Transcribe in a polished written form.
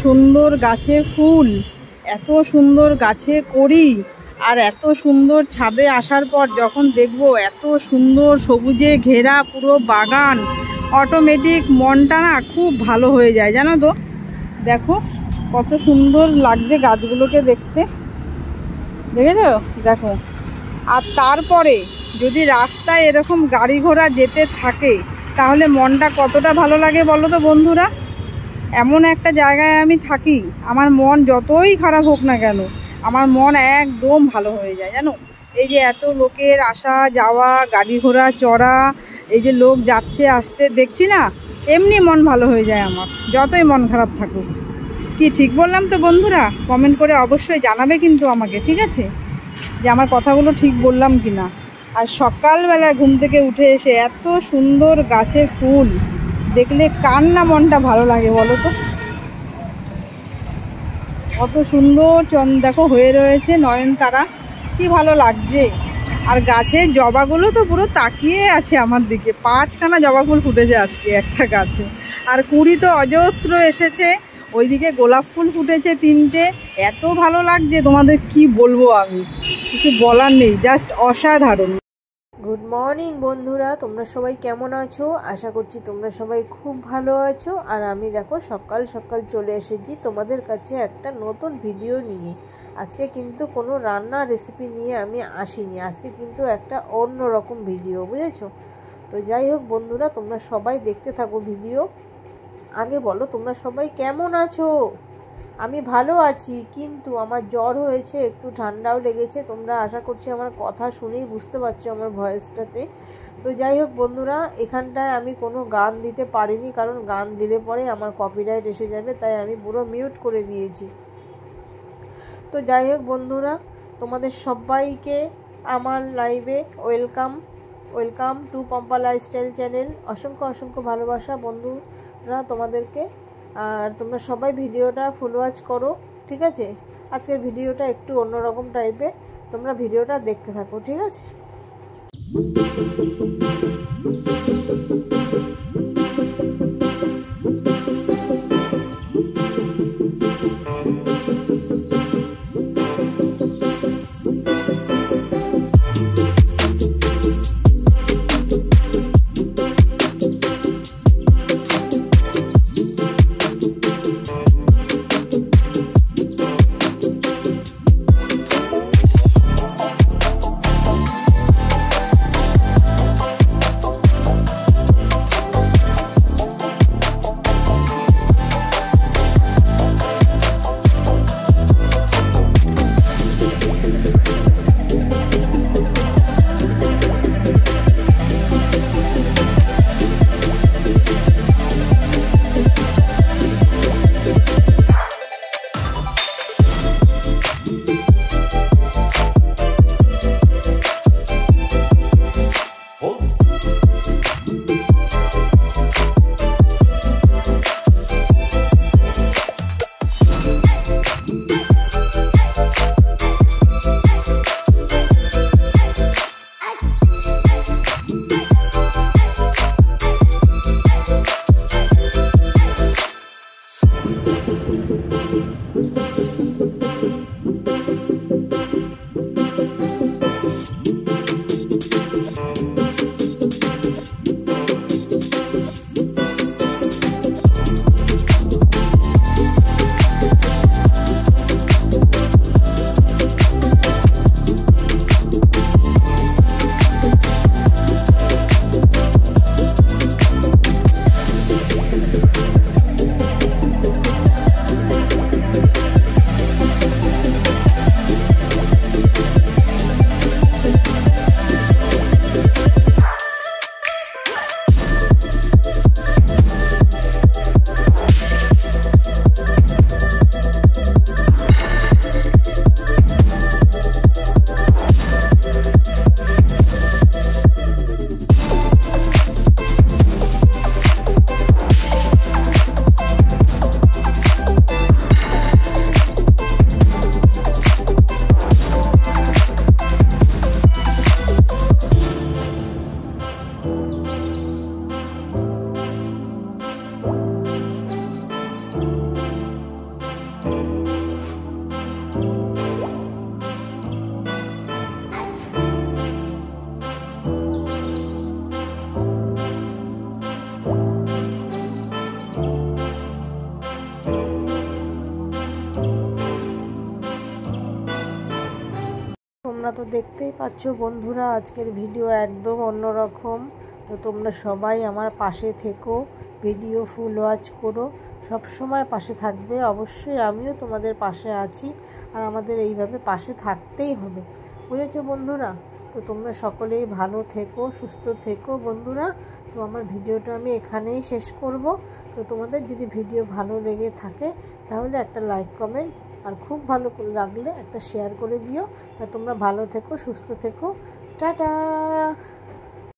সুন্দর গাছে ফুল, এত সুন্দর গাছে কড়ি, আর এত সুন্দর ছাদে আসার পর যখন দেখবো এত সুন্দর সবুজে ঘেরা পুরো বাগান, অটোমেটিক মনটা না খুব ভালো হয়ে যায় জানো তো। দেখো কত সুন্দর লাগছে গাছগুলোকে দেখতে, দেখেছো? দেখো, আর তারপরে যদি রাস্তায় এরকম গাড়ি ঘোড়া যেতে থাকে তাহলে মনটা কতটা ভালো লাগে বলো তো বন্ধুরা। এমন একটা জায়গায় আমি থাকি, আমার মন যতই খারাপ হোক না কেন, আমার মন একদম ভালো হয়ে যায় জানো। এই যে এত লোকের আসা যাওয়া, গাড়ি ঘোড়া চড়া, এই যে লোক যাচ্ছে আসছে দেখছি না, এমনি মন ভালো হয়ে যায় আমার, যতই মন খারাপ থাকুক। কি ঠিক বললাম তো বন্ধুরা? কমেন্ট করে অবশ্যই জানাবে কিন্তু আমাকে, ঠিক আছে, যে আমার কথাগুলো ঠিক বললাম কি না। আর সকালবেলা ঘুম থেকে উঠে এসে এত সুন্দর গাছে ফুল দেখলে কার না মনটা ভালো লাগে বলো তো। কত সুন্দর দেখো হয়ে রয়েছে নয়নতারা, কি ভালো লাগছে। আর গাছের জবাগুলো তো পুরো তাকিয়ে আছে আমার দিকে, 5খানা জবা ফুল ফুটেছে আজকে একটা গাছে, আর কুড়ি তো অজস্র এসেছে। ওইদিকে গোলাপ ফুল ফুটেছে 3টে, এত ভালো লাগছে তোমাদের কি বলবো, আমি কিছু বলার নেই, জাস্ট অসাধারণ। গুড মর্নিং বন্ধুরা, তোমরা সবাই কেমন আছো? আশা করছি তোমরা সবাই খুব ভালো আছো। আর আমি দেখো সকাল সকাল চলে এসেছি তোমাদের কাছে একটা নতুন ভিডিও নিয়ে। আজকে কিন্তু কোনো রান্নার রেসিপি নিয়ে আমি আসিনি, আজকে কিন্তু একটা অন্য রকম ভিডিও, বুঝেছো? তো যাই হোক বন্ধুরা, তোমরা সবাই দেখতে থাকো ভিডিও। আগে বলো তোমরা সবাই কেমন আছো? আমি ভালো আছি, কিন্তু আমার জ্বর হয়েছে, একটু ঠান্ডাও লেগেছে। তোমরা আশা করছি আমার কথা শুনেই বুঝতে পারছো আমার ভয়েসটাতে। তো যাই হোক বন্ধুরা, এখানটায় আমি কোনো গান দিতে পারিনি, কারণ গান দিলে পরে আমার কপিরাইট এসে যাবে, তাই আমি পুরো মিউট করে দিয়েছি। তো যাই হোক বন্ধুরা, তোমাদের সবাইকে আমার লাইভে welcome to Pampa lifestyle channel. অসংখ্য অসংখ্য ভালোবাসা বন্ধুরা তোমাদেরকে। আর তোমরা সবাই ভিডিওটা ফুল ওয়াচ করো, ঠিক আছে? আজকের ভিডিওটা একটু অন্যরকম টাইপের, তোমরা ভিডিওটা দেখতে থাকো, ঠিক আছে? তোমরা তো দেখতেই পাচ্ছ বন্ধুরা, আজকের ভিডিও একদম অন্যরকম। তো তোমরা সবাই আমার পাশে থেকো, ভিডিও ফুল ওয়াচ করো, সব সময় পাশে থাকবে। অবশ্যই আমিও তোমাদের পাশে আছি, আর আমাদের এইভাবে পাশে থাকতেই হবে, বুঝেছো বন্ধুরা? তো তোমরা সকলেই ভালো থেকো, সুস্থ থেকো বন্ধুরা। তো আমার ভিডিওটা আমি এখানেই শেষ করব। তো তোমাদের যদি ভিডিও ভালো লেগে থাকে তাহলে একটা লাইক কমেন্ট, আর খুব ভালো লাগলে একটা শেয়ার করে দিও। তা তোমরা ভালো থেকো, সুস্থ থেকো, টাটা।